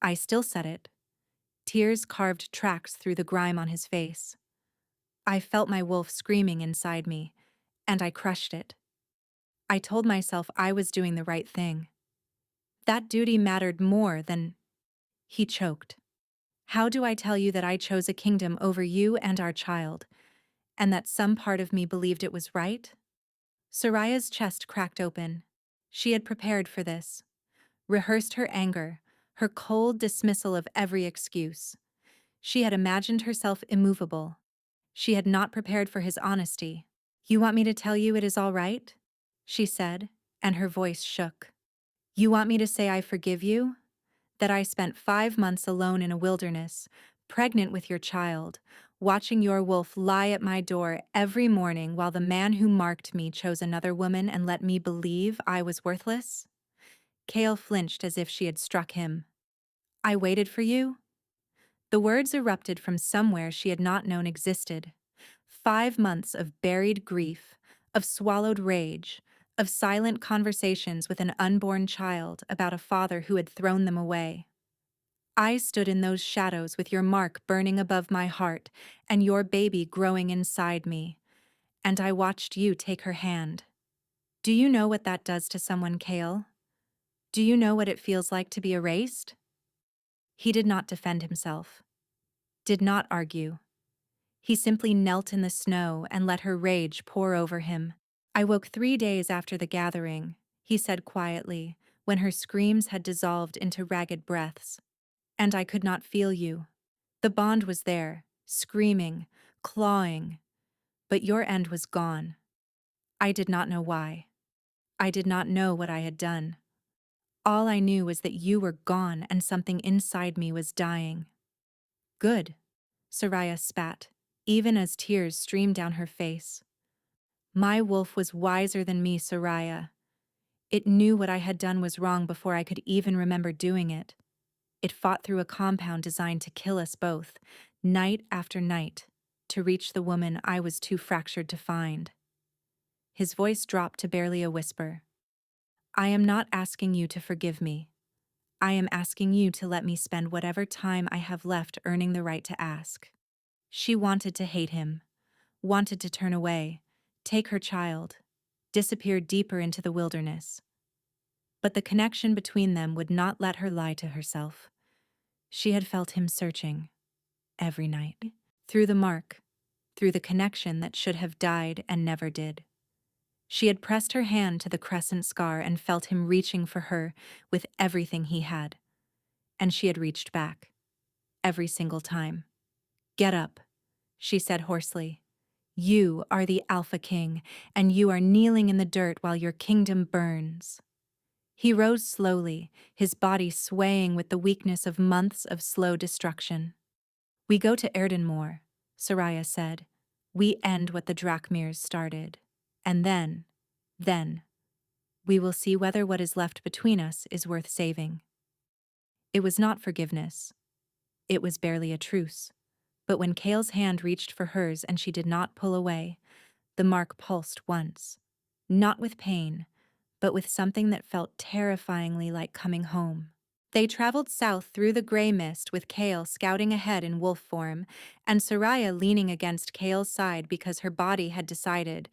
I still said it. Tears carved tracks through the grime on his face. I felt my wolf screaming inside me, and I crushed it. I told myself I was doing the right thing. That duty mattered more than... He choked. "How do I tell you that I chose a kingdom over you and our child, and that some part of me believed it was right?" Soraya's chest cracked open. She had prepared for this, rehearsed her anger, her cold dismissal of every excuse. She had imagined herself immovable. She had not prepared for his honesty. "You want me to tell you it is all right?" she said, and her voice shook. "You want me to say I forgive you? That I spent 5 months alone in a wilderness, pregnant with your child, watching your wolf lie at my door every morning while the man who marked me chose another woman and let me believe I was worthless?" Cale flinched as if she had struck him. "I waited for you?" The words erupted from somewhere she had not known existed. 5 months of buried grief, of swallowed rage, of silent conversations with an unborn child about a father who had thrown them away. "I stood in those shadows with your mark burning above my heart and your baby growing inside me, and I watched you take her hand. Do you know what that does to someone, Cale? Do you know what it feels like to be erased?" He did not defend himself, did not argue. He simply knelt in the snow and let her rage pour over him. "I woke 3 days after the gathering," he said quietly, when her screams had dissolved into ragged breaths. "And I could not feel you. The bond was there, screaming, clawing, but your end was gone. I did not know why. I did not know what I had done. All I knew was that you were gone and something inside me was dying." "Good," Soraya spat, even as tears streamed down her face. "My wolf was wiser than me, Soraya. It knew what I had done was wrong before I could even remember doing it. It fought through a compound designed to kill us both, night after night, to reach the woman I was too fractured to find. His voice dropped to barely a whisper. I am not asking you to forgive me. I am asking you to let me spend whatever time I have left earning the right to ask. She wanted to hate him, wanted to turn away, take her child, disappear deeper into the wilderness. But the connection between them would not let her lie to herself. She had felt him searching, every night, through the mark, through the connection that should have died and never did. She had pressed her hand to the crescent scar and felt him reaching for her with everything he had. And she had reached back, every single time. Get up, she said hoarsely. You are the Alpha King, and you are kneeling in the dirt while your kingdom burns. He rose slowly, his body swaying with the weakness of months of slow destruction. We go to Erdinmore, Soraya said. We end what the Drakmirs started. And then, we will see whether what is left between us is worth saving. It was not forgiveness. It was barely a truce. But when Kale's hand reached for hers and she did not pull away, the mark pulsed once. Not with pain, but with something that felt terrifyingly like coming home. They traveled south through the gray mist with Kale scouting ahead in wolf form, and Soraya leaning against Kale's side because her body had decided,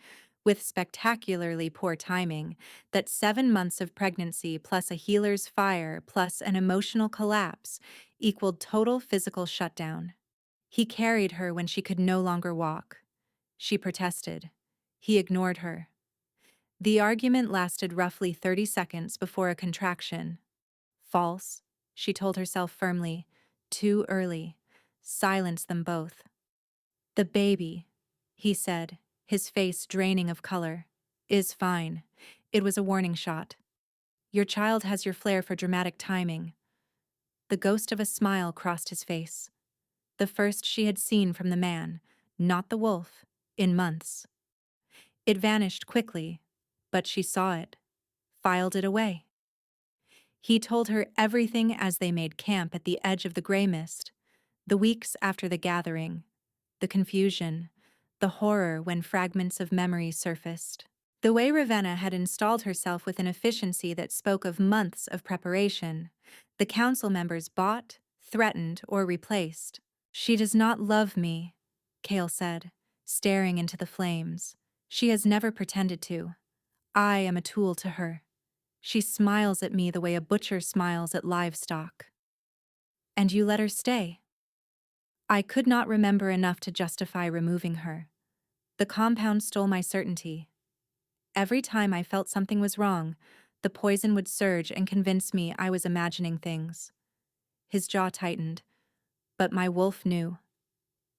with spectacularly poor timing, that 7 months of pregnancy plus a healer's fire plus an emotional collapse equaled total physical shutdown. He carried her when she could no longer walk. She protested. He ignored her. The argument lasted roughly 30 seconds before a contraction. False, she told herself firmly. Too early. Silence them both. The baby, he said, his face draining of color, is fine. It was a warning shot. Your child has your flair for dramatic timing. The ghost of a smile crossed his face. The first she had seen from the man, not the wolf, in months. It vanished quickly, but she saw it, filed it away. He told her everything as they made camp at the edge of the gray mist, the weeks after the gathering, the confusion, the horror when fragments of memory surfaced. The way Ravenna had installed herself with an efficiency that spoke of months of preparation, the council members bought, threatened, or replaced. She does not love me, Kale said, staring into the flames. She has never pretended to. I am a tool to her. She smiles at me the way a butcher smiles at livestock. And you let her stay. I could not remember enough to justify removing her. The compound stole my certainty. Every time I felt something was wrong, the poison would surge and convince me I was imagining things. His jaw tightened, but my wolf knew.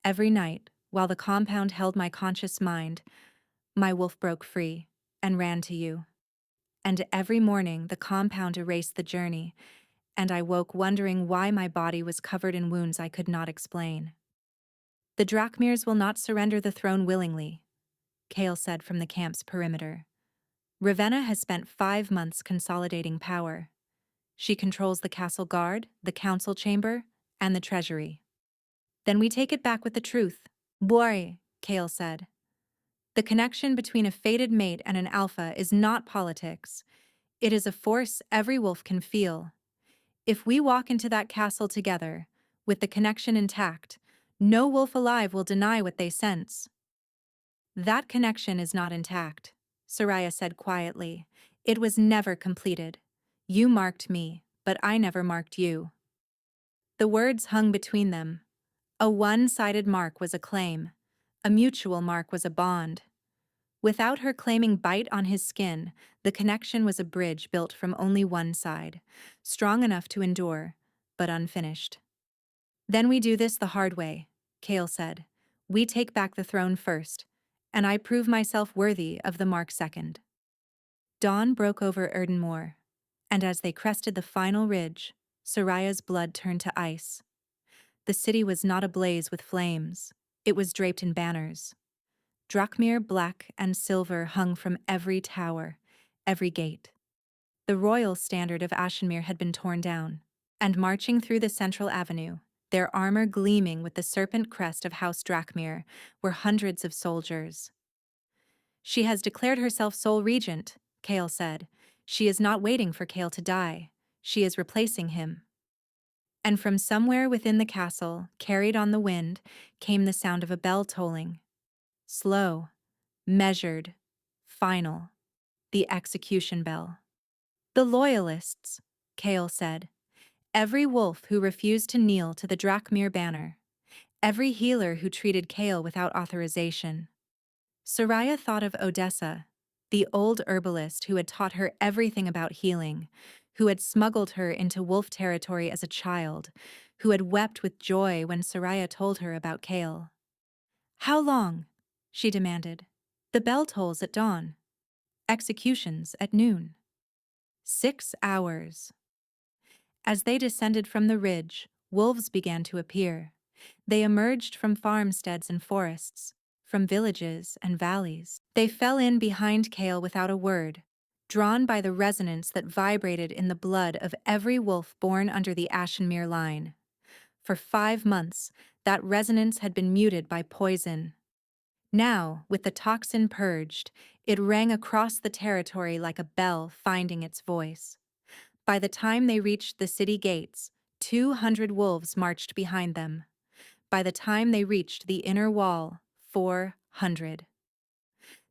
Every night, while the compound held my conscious mind, my wolf broke free and ran to you. And every morning the compound erased the journey, and I woke wondering why my body was covered in wounds I could not explain. The Drakmirs will not surrender the throne willingly, Kale said from the camp's perimeter. Ravenna has spent 5 months consolidating power. She controls the castle guard, the council chamber, and the treasury. Then we take it back with the truth. Boy, Kale said. The connection between a fated mate and an alpha is not politics. It is a force every wolf can feel. If we walk into that castle together, with the connection intact, no wolf alive will deny what they sense. That connection is not intact, Soraya said quietly. It was never completed. You marked me, but I never marked you. The words hung between them. A one-sided mark was a claim. A mutual mark was a bond. Without her claiming bite on his skin, the connection was a bridge built from only one side, strong enough to endure, but unfinished. Then we do this the hard way, Kale said. We take back the throne first, and I prove myself worthy of the mark second. Dawn broke over Erdinmore, and as they crested the final ridge, Soraya's blood turned to ice. The city was not ablaze with flames. It was draped in banners. Drakmir black and silver hung from every tower, every gate. The royal standard of Ashenmere had been torn down, and marching through the central avenue, their armor gleaming with the serpent crest of House Drakmir, were hundreds of soldiers. "She has declared herself sole regent," Kale said. "She is not waiting for Kale to die. She is replacing him." And from somewhere within the castle, carried on the wind, came the sound of a bell tolling. Slow, measured, final. The execution bell. "The Loyalists," Kale said. "Every wolf who refused to kneel to the Drakmir banner. Every healer who treated Kale without authorization." Soraya thought of Odessa, the old herbalist who had taught her everything about healing, who had smuggled her into wolf territory as a child, who had wept with joy when Soraya told her about Kale. "How long?" she demanded. "The bell tolls at dawn. Executions at noon." 6 hours. As they descended from the ridge, wolves began to appear. They emerged from farmsteads and forests, from villages and valleys. They fell in behind Kale without a word, drawn by the resonance that vibrated in the blood of every wolf born under the Ashenmere line. For 5 months, that resonance had been muted by poison. Now, with the toxin purged, it rang across the territory like a bell finding its voice. By the time they reached the city gates, 200 wolves marched behind them. By the time they reached the inner wall, 400.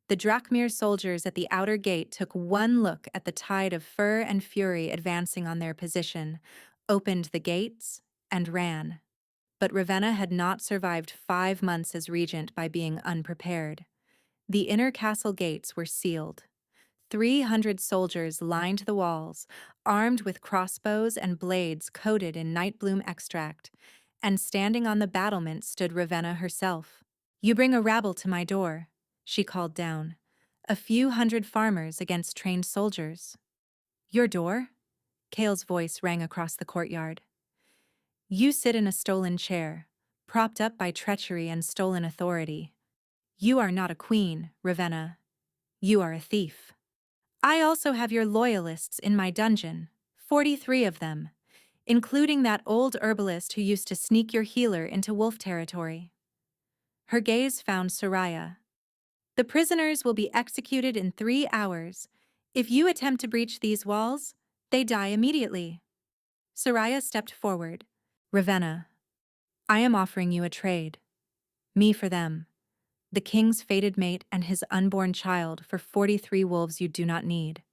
The Drakmir soldiers at the outer gate took one look at the tide of fur and fury advancing on their position, opened the gates, and ran. But Ravenna had not survived 5 months as regent by being unprepared. The inner castle gates were sealed. 300 soldiers lined the walls, armed with crossbows and blades coated in nightbloom extract, and standing on the battlement stood Ravenna herself. "You bring a rabble to my door," she called down. "A few hundred farmers against trained soldiers." "Your door?" Kale's voice rang across the courtyard. "You sit in a stolen chair, propped up by treachery and stolen authority. You are not a queen, Ravenna. You are a thief. I also have your loyalists in my dungeon, 43 of them, including that old herbalist who used to sneak your healer into wolf territory." Her gaze found Soraya. "The prisoners will be executed in 3 hours. If you attempt to breach these walls, they die immediately." Soraya stepped forward. "Ravenna, I am offering you a trade. Me for them. The king's fated mate and his unborn child for 43 wolves you do not need."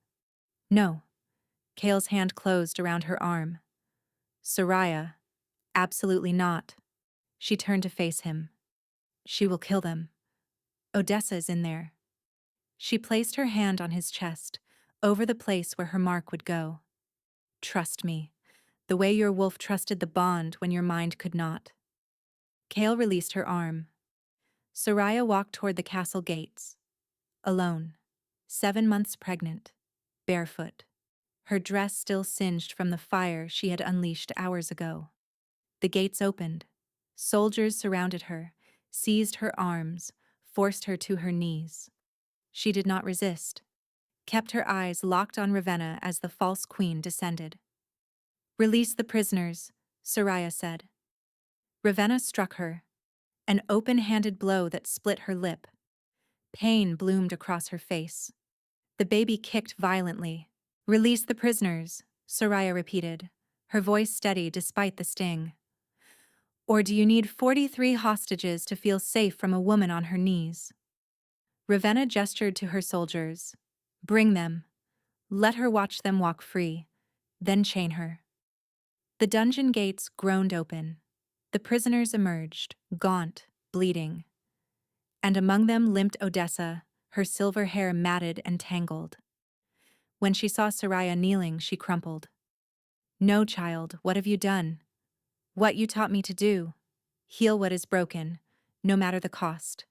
"No." Kale's hand closed around her arm. "Soraya, absolutely not." She turned to face him. "She will kill them. Odessa is in there." She placed her hand on his chest, over the place where her mark would go. "Trust me, the way your wolf trusted the bond when your mind could not." Kale released her arm. Soraya walked toward the castle gates. Alone. 7 months pregnant. Barefoot. Her dress still singed from the fire she had unleashed hours ago. The gates opened. Soldiers surrounded her, seized her arms, forced her to her knees. She did not resist, kept her eyes locked on Ravenna as the false queen descended. "Release the prisoners," Soraya said. Ravenna struck her, an open-handed blow that split her lip. Pain bloomed across her face. The baby kicked violently. "Release the prisoners," Soraya repeated, her voice steady despite the sting. "Or do you need 43 hostages to feel safe from a woman on her knees?" Ravenna gestured to her soldiers. "Bring them. Let her watch them walk free, then chain her." The dungeon gates groaned open. The prisoners emerged, gaunt, bleeding. And among them limped Odessa, her silver hair matted and tangled. When she saw Soraya kneeling, she crumpled. "No, child, what have you done?" "What you taught me to do. Heal what is broken, no matter the cost."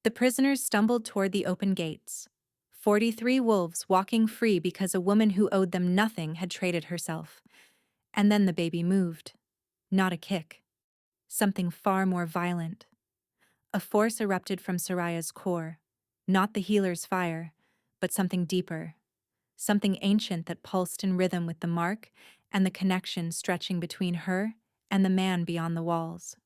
The prisoners stumbled toward the open gates. 43 wolves walking free because a woman who owed them nothing had traded herself. And then the baby moved. Not a kick. Something far more violent. A force erupted from Soraya's core. Not the healer's fire, but something deeper. Something ancient that pulsed in rhythm with the mark and the connection stretching between her and the man beyond the walls.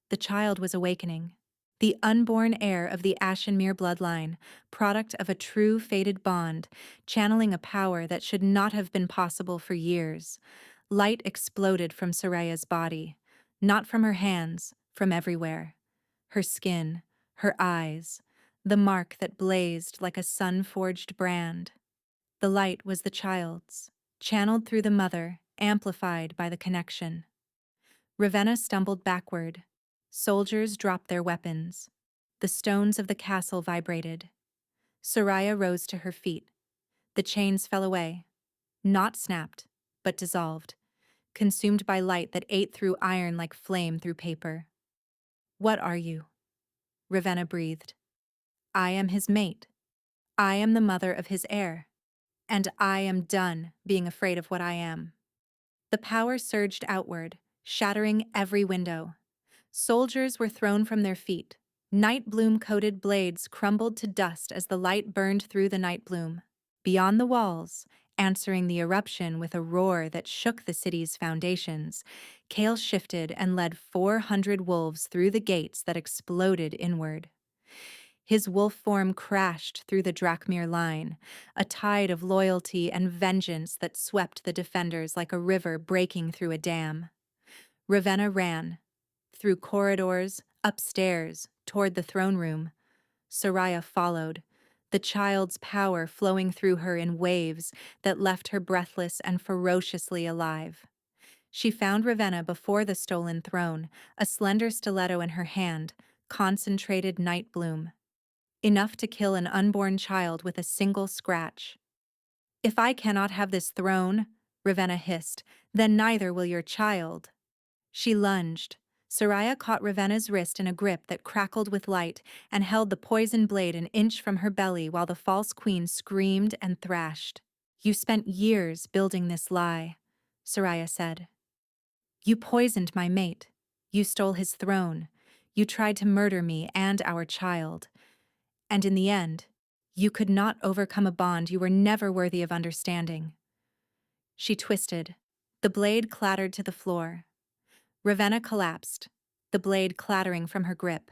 The child was awakening. The unborn heir of the Ashenmere bloodline, product of a true fated bond, channeling a power that should not have been possible for years. Light exploded from Soraya's body, not from her hands, from everywhere. Her skin, her eyes, the mark that blazed like a sun-forged brand. The light was the child's, channeled through the mother, amplified by the connection. Ravenna stumbled backward. Soldiers dropped their weapons. The stones of the castle vibrated. Soraya rose to her feet. The chains fell away. Not snapped, but dissolved, consumed by light that ate through iron like flame through paper. "What are you?" Ravenna breathed. "I am his mate. I am the mother of his heir. And I am done being afraid of what I am." The power surged outward, shattering every window. Soldiers were thrown from their feet. Night bloom-coated blades crumbled to dust as the light burned through the night bloom. Beyond the walls, answering the eruption with a roar that shook the city's foundations, Kale shifted and led 400 wolves through the gates that exploded inward. His wolf form crashed through the Drakmir line, a tide of loyalty and vengeance that swept the defenders like a river breaking through a dam. Ravenna ran, through corridors, upstairs, toward the throne room. Soraya followed, the child's power flowing through her in waves that left her breathless and ferociously alive. She found Ravenna before the stolen throne, a slender stiletto in her hand, concentrated night bloom. Enough to kill an unborn child with a single scratch. "If I cannot have this throne," Ravenna hissed, "then neither will your child." She lunged. Soraya caught Ravenna's wrist in a grip that crackled with light and held the poison blade an inch from her belly while the false queen screamed and thrashed. "You spent years building this lie," Soraya said. "You poisoned my mate. You stole his throne. You tried to murder me and our child. And in the end, you could not overcome a bond you were never worthy of understanding." She twisted. The blade clattered to the floor. Ravenna collapsed, the blade clattering from her grip.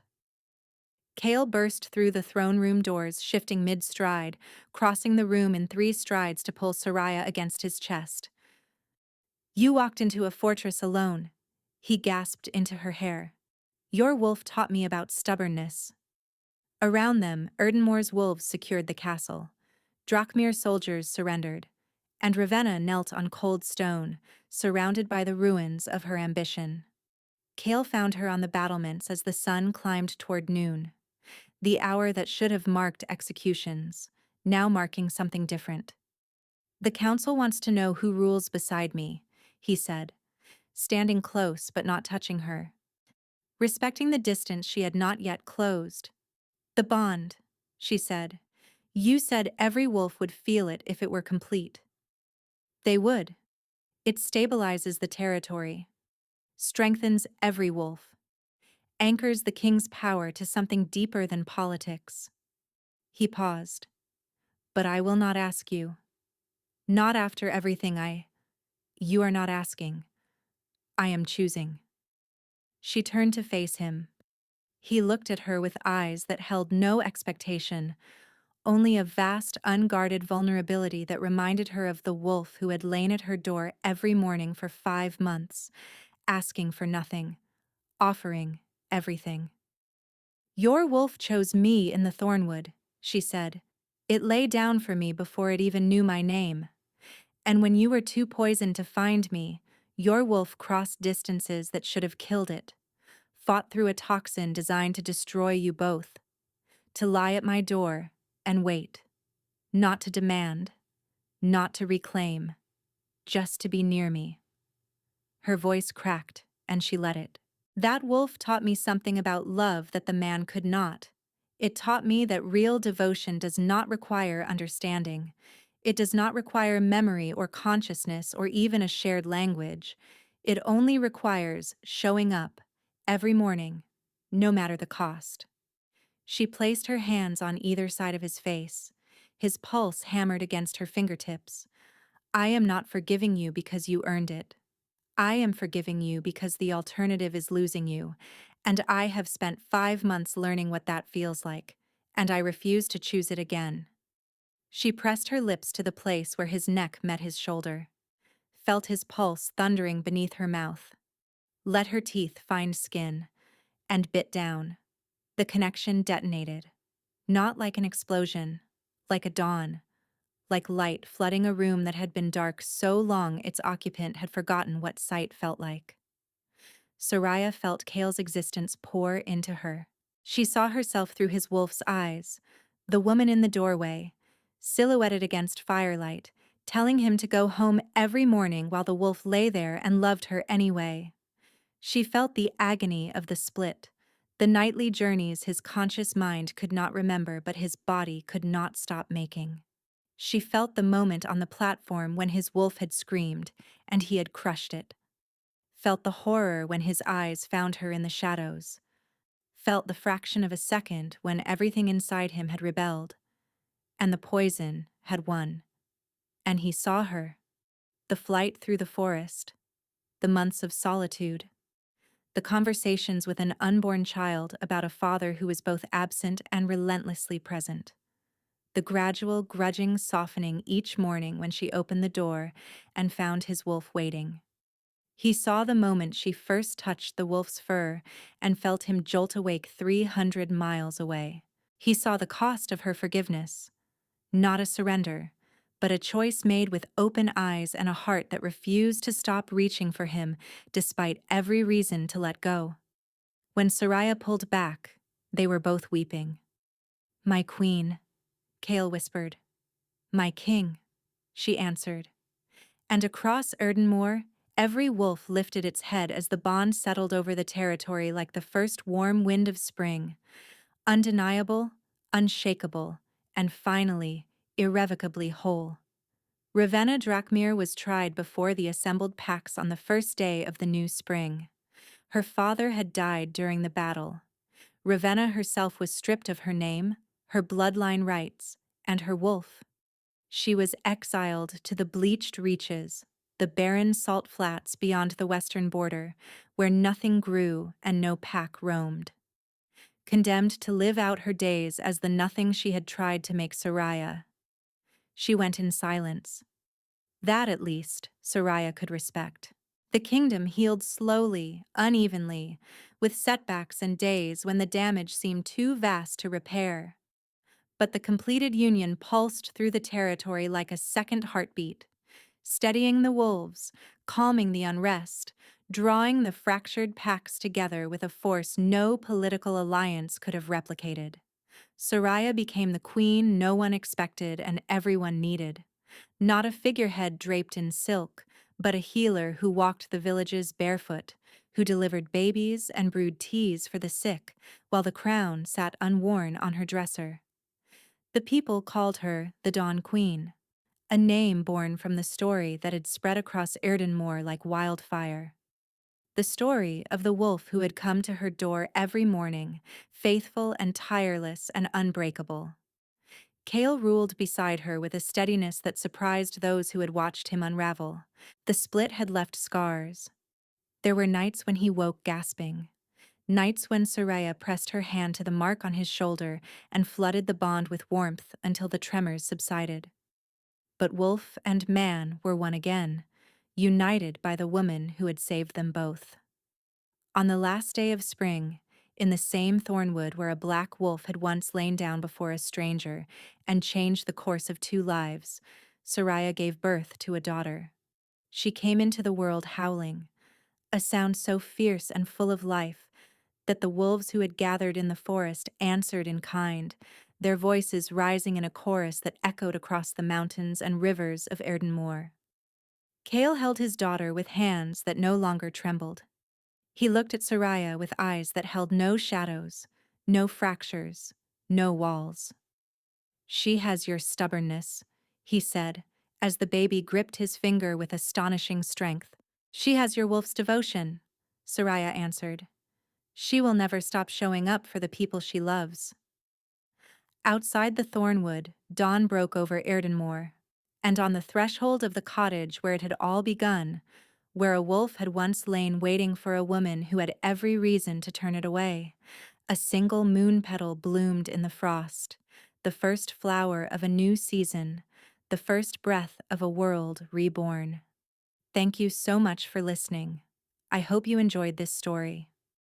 Kale burst through the throne room doors, shifting mid-stride, crossing the room in 3 strides to pull Soraya against his chest. "You walked into a fortress alone," he gasped into her hair. "Your wolf taught me about stubbornness." Around them, Erdinmore's wolves secured the castle. Drakmir soldiers surrendered, and Ravenna knelt on cold stone, surrounded by the ruins of her ambition. Kale found her on the battlements as the sun climbed toward noon, the hour that should have marked executions, now marking something different. "The council wants to know who rules beside me," he said, standing close but not touching her, respecting the distance she had not yet closed. "The bond," she said. "You said every wolf would feel it if it were complete." "They would. It stabilizes the territory, strengthens every wolf, anchors the king's power to something deeper than politics." He paused. "But I will not ask you. Not after everything You are not asking. I am choosing." She turned to face him. He looked at her with eyes that held no expectation, only a vast, unguarded vulnerability that reminded her of the wolf who had lain at her door every morning for 5 months, asking for nothing, offering everything. "Your wolf chose me in the thornwood," she said. "It lay down for me before it even knew my name. And when you were too poisoned to find me, your wolf crossed distances that should have killed it, fought through a toxin designed to destroy you both, to lie at my door and wait, not to demand, not to reclaim, just to be near me." Her voice cracked, and she let it. "That wolf taught me something about love that the man could not. It taught me that real devotion does not require understanding. It does not require memory or consciousness or even a shared language. It only requires showing up every morning, no matter the cost." She placed her hands on either side of his face. His pulse hammered against her fingertips. "I am not forgiving you because you earned it. I am forgiving you because the alternative is losing you, and I have spent 5 months learning what that feels like, and I refuse to choose it again." She pressed her lips to the place where his neck met his shoulder, felt his pulse thundering beneath her mouth, let her teeth find skin, and bit down. The connection detonated, not like an explosion, like a dawn, like light flooding a room that had been dark so long its occupant had forgotten what sight felt like. Soraya felt Kale's existence pour into her. She saw herself through his wolf's eyes, the woman in the doorway, silhouetted against firelight, telling him to go home every morning while the wolf lay there and loved her anyway. She felt the agony of the split, the nightly journeys his conscious mind could not remember but his body could not stop making. She felt the moment on the platform when his wolf had screamed, and he had crushed it. Felt the horror when his eyes found her in the shadows. Felt the fraction of a second when everything inside him had rebelled, and the poison had won. And he saw her. The flight through the forest, the months of solitude, the conversations with an unborn child about a father who was both absent and relentlessly present. The gradual, grudging softening each morning when she opened the door and found his wolf waiting. He saw the moment she first touched the wolf's fur and felt him jolt awake 300 miles away. He saw the cost of her forgiveness. Not a surrender, but a choice made with open eyes and a heart that refused to stop reaching for him despite every reason to let go. When Soraya pulled back, they were both weeping. "My queen," Kale whispered. "My king," she answered. And across Erdinmore, every wolf lifted its head as the bond settled over the territory like the first warm wind of spring, undeniable, unshakable, and finally, irrevocably whole. Ravenna Drakmir was tried before the assembled packs on the first day of the new spring. Her father had died during the battle. Ravenna herself was stripped of her name, her bloodline rights, and her wolf. She was exiled to the bleached reaches, the barren salt flats beyond the western border, where nothing grew and no pack roamed. Condemned to live out her days as the nothing she had tried to make Soraya. She went in silence. That, at least, Soraya could respect. The kingdom healed slowly, unevenly, with setbacks and days when the damage seemed too vast to repair. But the completed union pulsed through the territory like a second heartbeat, steadying the wolves, calming the unrest, drawing the fractured packs together with a force no political alliance could have replicated. Soraya became the queen no one expected and everyone needed. Not a figurehead draped in silk, but a healer who walked the villages barefoot, who delivered babies and brewed teas for the sick, while the crown sat unworn on her dresser. The people called her the Dawn Queen, a name born from the story that had spread across Erdinmore like wildfire. The story of the wolf who had come to her door every morning, faithful and tireless and unbreakable. Kale ruled beside her with a steadiness that surprised those who had watched him unravel. The split had left scars. There were nights when he woke gasping. Nights when Soraya pressed her hand to the mark on his shoulder and flooded the bond with warmth until the tremors subsided. But wolf and man were one again, united by the woman who had saved them both. On the last day of spring, in the same thornwood where a black wolf had once lain down before a stranger and changed the course of 2 lives, Soraya gave birth to a daughter. She came into the world howling, a sound so fierce and full of life that the wolves who had gathered in the forest answered in kind, their voices rising in a chorus that echoed across the mountains and rivers of Erdinmore. Kale held his daughter with hands that no longer trembled. He looked at Soraya with eyes that held no shadows, no fractures, no walls. "She has your stubbornness," he said, as the baby gripped his finger with astonishing strength. "She has your wolf's devotion," Soraya answered. "She will never stop showing up for the people she loves." Outside the thornwood, dawn broke over Erdinmore, and on the threshold of the cottage where it had all begun, where a wolf had once lain waiting for a woman who had every reason to turn it away. A single moon petal bloomed in the frost, the first flower of a new season, the first breath of a world reborn. Thank you so much for listening. I hope you enjoyed this story.